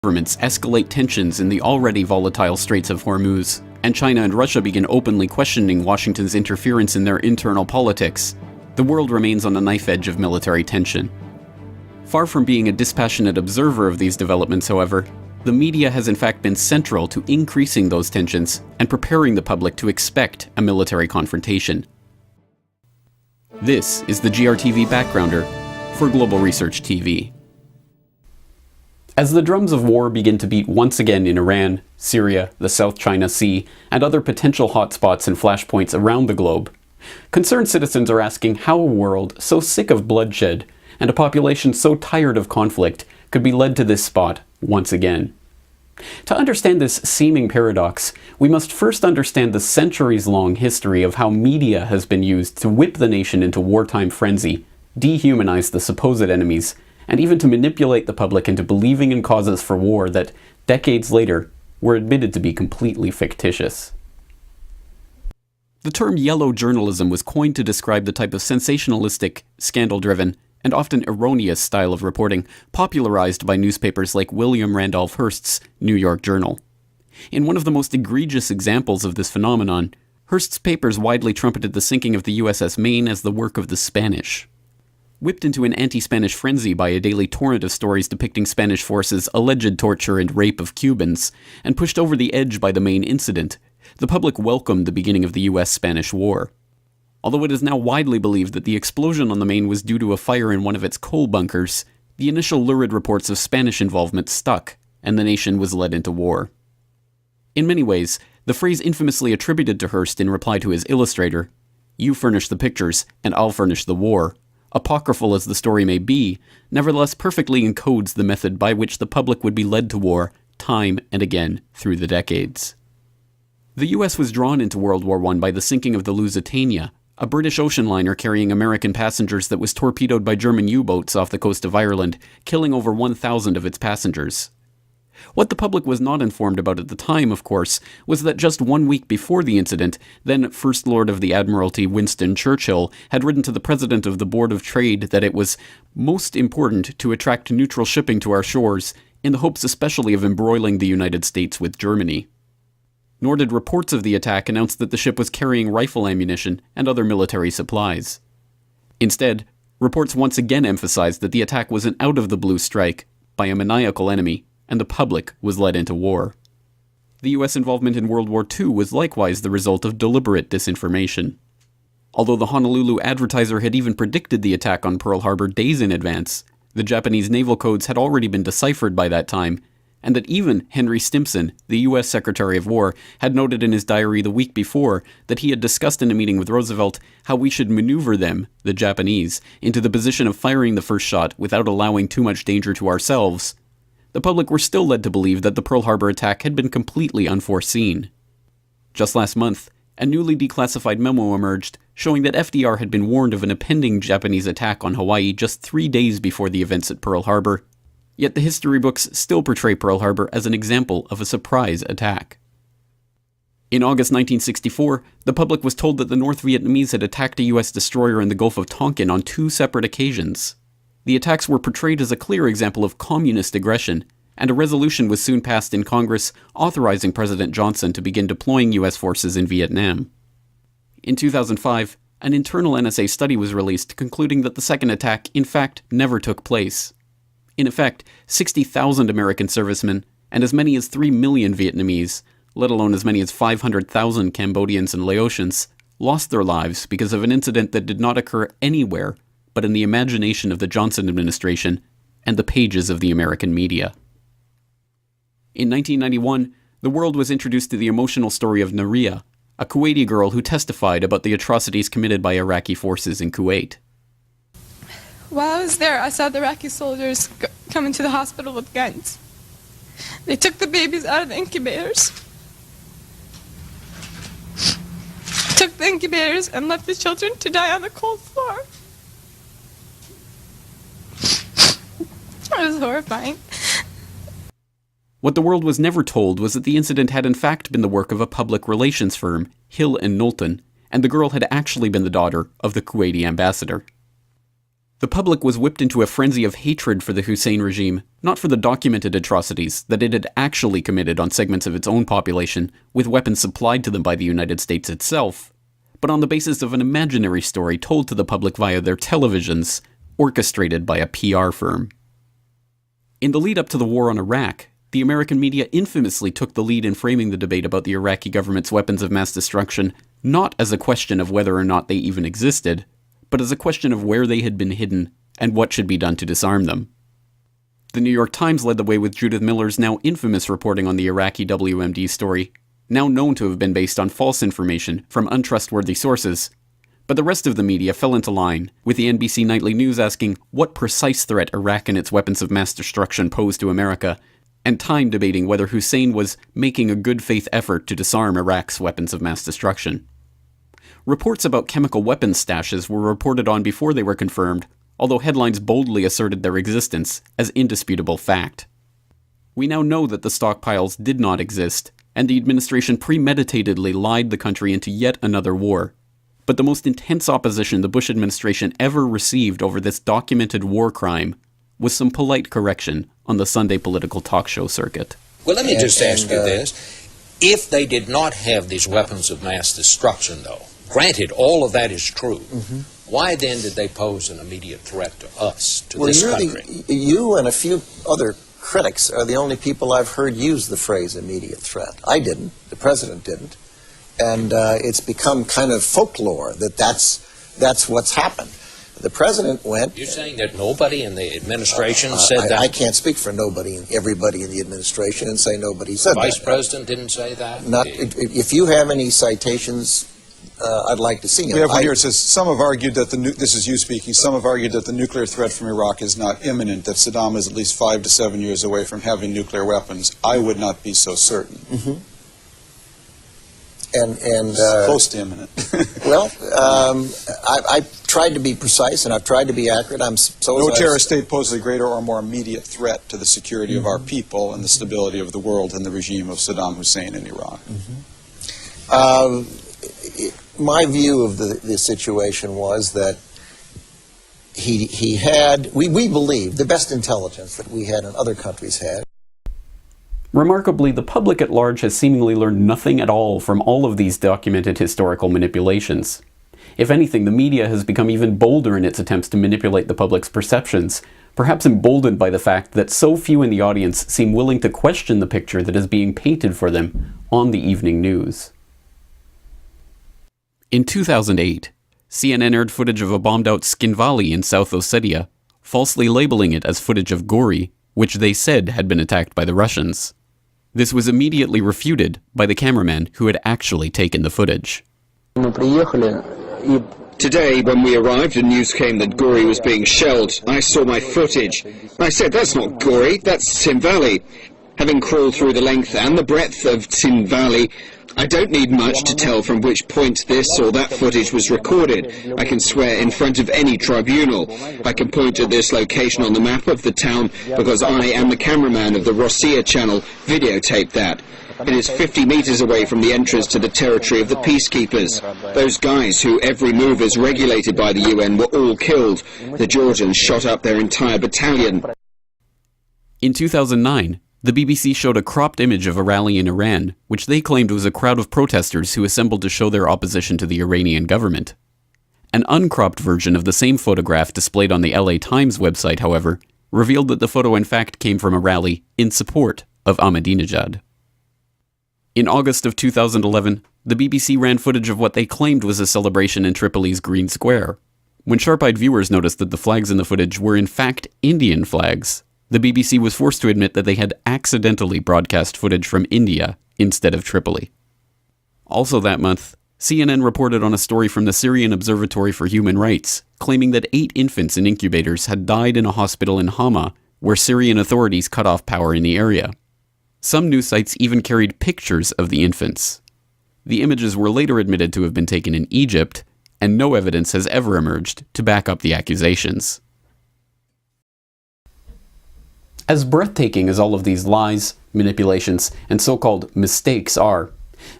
governments escalate tensions in the already volatile Straits of Hormuz, and China and Russia begin openly questioning Washington's interference in their internal politics, the world remains on a knife edge of military tension. Far from being a dispassionate observer of these developments, however, the media has in fact been central to increasing those tensions and preparing the public to expect a military confrontation. This is the GRTV Backgrounder for Global Research TV. As the drums of war begin to beat once again in Iran, Syria, the South China Sea, and other potential hotspots and flashpoints around the globe, concerned citizens are asking how a world so sick of bloodshed and a population so tired of conflict could be led to this spot once again. To understand this seeming paradox, we must first understand the centuries-long history of how media has been used to whip the nation into wartime frenzy, dehumanize the supposed enemies, and even to manipulate the public into believing in causes for war that, decades later, were admitted to be completely fictitious. The term yellow journalism was coined to describe the type of sensationalistic, scandal-driven, and often erroneous style of reporting popularized by newspapers like William Randolph Hearst's New York Journal. In one of the most egregious examples of this phenomenon, Hearst's papers widely trumpeted the sinking of the USS Maine as the work of the Spanish. Whipped into an anti-Spanish frenzy by a daily torrent of stories depicting Spanish forces' alleged torture and rape of Cubans, and pushed over the edge by the Maine incident, the public welcomed the beginning of the US-Spanish War. Although it is now widely believed that the explosion on the Maine was due to a fire in one of its coal bunkers, the initial lurid reports of Spanish involvement stuck, and the nation was led into war. In many ways, the phrase infamously attributed to Hearst in reply to his illustrator, "You furnish the pictures, and I'll furnish the war," apocryphal as the story may be, nevertheless perfectly encodes the method by which the public would be led to war time and again through the decades. The US was drawn into World War I by the sinking of the Lusitania, a British ocean liner carrying American passengers that was torpedoed by German U-boats off the coast of Ireland, killing over 1,000 of its passengers. What the public was not informed about at the time, of course, was that just 1 week before the incident, then First Lord of the Admiralty Winston Churchill had written to the President of the Board of Trade that it was most important to attract neutral shipping to our shores, in the hopes especially of embroiling the United States with Germany. Nor did reports of the attack announce that the ship was carrying rifle ammunition and other military supplies. Instead, reports once again emphasized that the attack was an out-of-the-blue strike by a maniacal enemy, and the public was led into war. The US involvement in World War II was likewise the result of deliberate disinformation. Although the Honolulu Advertiser had even predicted the attack on Pearl Harbor days in advance, the Japanese naval codes had already been deciphered by that time, and that even Henry Stimson, the US Secretary of War, had noted in his diary the week before that he had discussed in a meeting with Roosevelt how we should maneuver them, the Japanese, into the position of firing the first shot without allowing too much danger to ourselves. The public were still led to believe that the Pearl Harbor attack had been completely unforeseen. Just last month, a newly declassified memo emerged showing that FDR had been warned of an impending Japanese attack on Hawaii just 3 days before the events at Pearl Harbor. Yet the history books still portray Pearl Harbor as an example of a surprise attack. In August 1964, the public was told that the North Vietnamese had attacked a US destroyer in the Gulf of Tonkin on 2 separate occasions. The attacks were portrayed as a clear example of communist aggression, and a resolution was soon passed in Congress authorizing President Johnson to begin deploying US forces in Vietnam. In 2005, an internal NSA study was released concluding that the second attack, in fact, never took place. In effect, 60,000 American servicemen and as many as 3 million Vietnamese, let alone as many as 500,000 Cambodians and Laotians, lost their lives because of an incident that did not occur anywhere but in the imagination of the Johnson administration and the pages of the American media. In 1991, the world was introduced to the emotional story of Naria, a Kuwaiti girl who testified about the atrocities committed by Iraqi forces in Kuwait. While I was there, I saw the Iraqi soldiers come into the hospital with guns. They took the babies out of the incubators, took the incubators and left the children to die on the cold floor. It was horrifying. What the world was never told was that the incident had in fact been the work of a public relations firm, Hill and Knowlton, and the girl had actually been the daughter of the Kuwaiti ambassador. The public was whipped into a frenzy of hatred for the Hussein regime, not for the documented atrocities that it had actually committed on segments of its own population, with weapons supplied to them by the United States itself, but on the basis of an imaginary story told to the public via their televisions, orchestrated by a PR firm. In the lead up to the war on Iraq, the American media infamously took the lead in framing the debate about the Iraqi government's weapons of mass destruction not as a question of whether or not they even existed, but as a question of where they had been hidden and what should be done to disarm them. The New York Times led the way with Judith Miller's now infamous reporting on the Iraqi WMD story, now known to have been based on false information from untrustworthy sources, but the rest of the media fell into line, with the NBC Nightly News asking what precise threat Iraq and its weapons of mass destruction posed to America, and Time debating whether Hussein was making a good faith effort to disarm Iraq's weapons of mass destruction. Reports about chemical weapons stashes were reported on before they were confirmed, although headlines boldly asserted their existence as indisputable fact. We now know that the stockpiles did not exist, and the administration premeditatedly lied the country into yet another war. But the most intense opposition the Bush administration ever received over this documented war crime was some polite correction on the Sunday political talk show circuit. Well, let me just ask you this. If they did not have these weapons of mass destruction, though, granted all of that is true, why then did they pose an immediate threat to us, to this country? You and a few other critics are the only people I've heard use the phrase immediate threat. I didn't. The president didn't. And it's become kind of folklore that that's what's happened. The president went... You're saying that nobody in the administration said that? I can't speak for nobody and everybody in the administration and say nobody said Vice that. President didn't say that? If you have any citations, I'd like to see them. We have one here. It says, some have argued that this is you speaking, some have argued that the nuclear threat from Iraq is not imminent, that Saddam is at least 5 to 7 years away from having nuclear weapons. I would not be so certain. And close to imminent. Well, I've tried to be precise and I've tried to be accurate. No terrorist state poses a greater or more immediate threat to the security of our people and the stability of the world than the regime of Saddam Hussein in Iraq. My view of the situation was that he had, we believe, the best intelligence that we had and other countries had. Remarkably, the public at large has seemingly learned nothing at all from all of these documented historical manipulations. If anything, the media has become even bolder in its attempts to manipulate the public's perceptions, perhaps emboldened by the fact that so few in the audience seem willing to question the picture that is being painted for them on the evening news. In 2008, CNN aired footage of a bombed-out Tskhinvali in South Ossetia, falsely labeling it as footage of Gori, which they said had been attacked by the Russians. This was immediately refuted by the cameraman who had actually taken the footage. Today, when we arrived and news came that Gori was being shelled, I saw my footage. I said, that's not Gori, that's Tskhinvali. Having crawled through the length and the breadth of Tskhinvali, I don't need much to tell from which point this or that footage was recorded. I can swear in front of any tribunal. I can point to this location on the map of the town because I and the cameraman of the Rossiya channel videotaped that. It is 50 meters away from the entrance to the territory of the peacekeepers. Those guys who every move is regulated by the UN were all killed. The Georgians shot up their entire battalion. In 2009, the BBC showed a cropped image of a rally in Iran, which they claimed was a crowd of protesters who assembled to show their opposition to the Iranian government. An uncropped version of the same photograph displayed on the LA Times website, however, revealed that the photo in fact came from a rally in support of Ahmadinejad. In August of 2011, the BBC ran footage of what they claimed was a celebration in Tripoli's Green Square. When sharp-eyed viewers noticed that the flags in the footage were in fact Indian flags, the BBC was forced to admit that they had accidentally broadcast footage from India instead of Tripoli. Also that month, CNN reported on a story from the Syrian Observatory for Human Rights, claiming that 8 infants in incubators had died in a hospital in Hama, where Syrian authorities cut off power in the area. Some news sites even carried pictures of the infants. The images were later admitted to have been taken in Egypt, and no evidence has ever emerged to back up the accusations. As breathtaking as all of these lies, manipulations, and so-called mistakes are,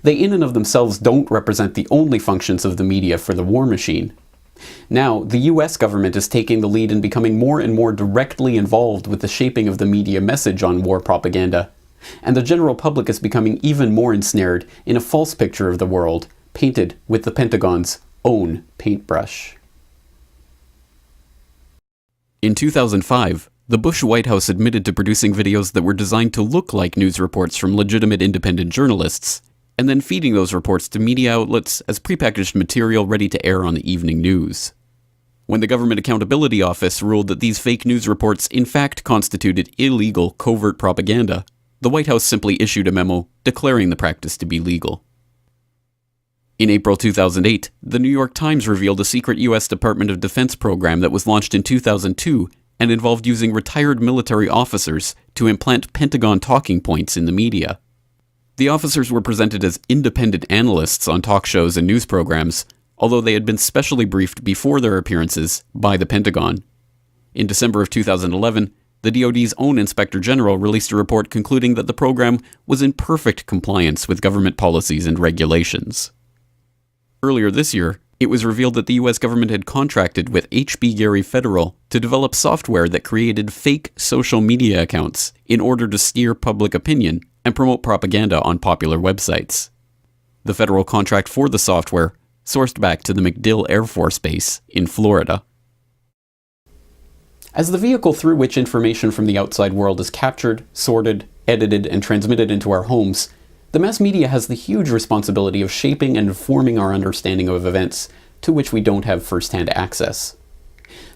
they in and of themselves don't represent the only functions of the media for the war machine. Now, the US government is taking the lead in becoming more and more directly involved with the shaping of the media message on war propaganda, and the general public is becoming even more ensnared in a false picture of the world, painted with the Pentagon's own paintbrush. In 2005, the Bush White House admitted to producing videos that were designed to look like news reports from legitimate independent journalists, and then feeding those reports to media outlets as prepackaged material ready to air on the evening news. When the Government Accountability Office ruled that these fake news reports in fact constituted illegal covert propaganda, the White House simply issued a memo declaring the practice to be legal. In April 2008, the New York Times revealed a secret U.S. Department of Defense program that was launched in 2002 and involved using retired military officers to implant Pentagon talking points in the media. The officers were presented as independent analysts on talk shows and news programs, although they had been specially briefed before their appearances by the Pentagon. In December of 2011, the DoD's own Inspector General released a report concluding that the program was in perfect compliance with government policies and regulations. Earlier this year, it was revealed that the US government had contracted with HB Gary Federal to develop software that created fake social media accounts in order to steer public opinion and promote propaganda on popular websites. The federal contract for the software sourced back to the MacDill Air Force Base in Florida. As the vehicle through which information from the outside world is captured, sorted, edited, and transmitted into our homes, the mass media has the huge responsibility of shaping and informing our understanding of events to which we don't have first-hand access.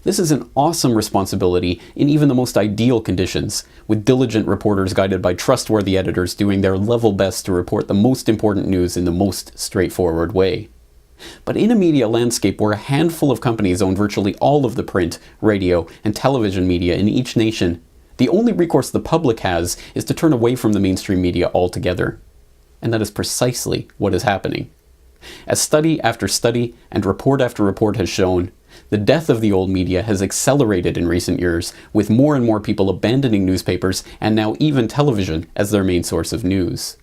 This is an awesome responsibility in even the most ideal conditions, with diligent reporters guided by trustworthy editors doing their level best to report the most important news in the most straightforward way. But in a media landscape where a handful of companies own virtually all of the print, radio, and television media in each nation, the only recourse the public has is to turn away from the mainstream media altogether. And that is precisely what is happening. As study after study and report after report has shown, the death of the old media has accelerated in recent years, with more and more people abandoning newspapers and now even television as their main source of news.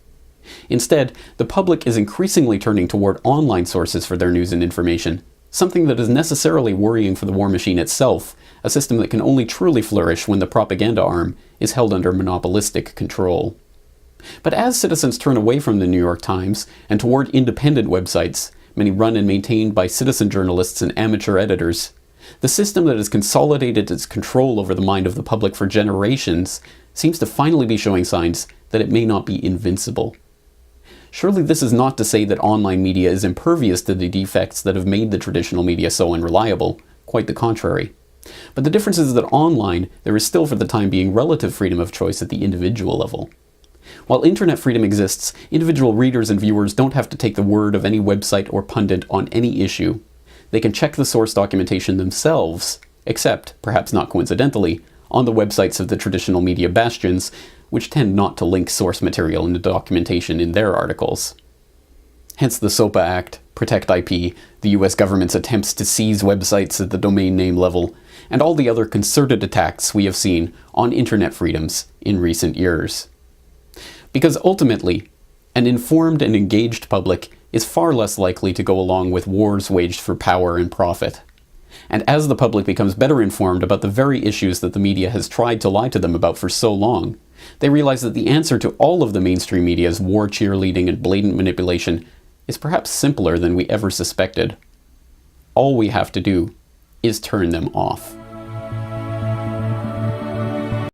Instead, the public is increasingly turning toward online sources for their news and information, something that is necessarily worrying for the war machine itself, a system that can only truly flourish when the propaganda arm is held under monopolistic control. But as citizens turn away from the New York Times and toward independent websites, many run and maintained by citizen journalists and amateur editors, the system that has consolidated its control over the mind of the public for generations seems to finally be showing signs that it may not be invincible. Surely this is not to say that online media is impervious to the defects that have made the traditional media so unreliable, quite the contrary. But the difference is that online, there is still for the time being relative freedom of choice at the individual level. While internet freedom exists, individual readers and viewers don't have to take the word of any website or pundit on any issue. They can check the source documentation themselves, except, perhaps not coincidentally, on the websites of the traditional media bastions, which tend not to link source material into documentation in their articles. Hence the SOPA Act, Protect IP, the US government's attempts to seize websites at the domain name level, and all the other concerted attacks we have seen on internet freedoms in recent years. Because ultimately, an informed and engaged public is far less likely to go along with wars waged for power and profit. And as the public becomes better informed about the very issues that the media has tried to lie to them about for so long, they realize that the answer to all of the mainstream media's war cheerleading and blatant manipulation is perhaps simpler than we ever suspected. All we have to do is turn them off.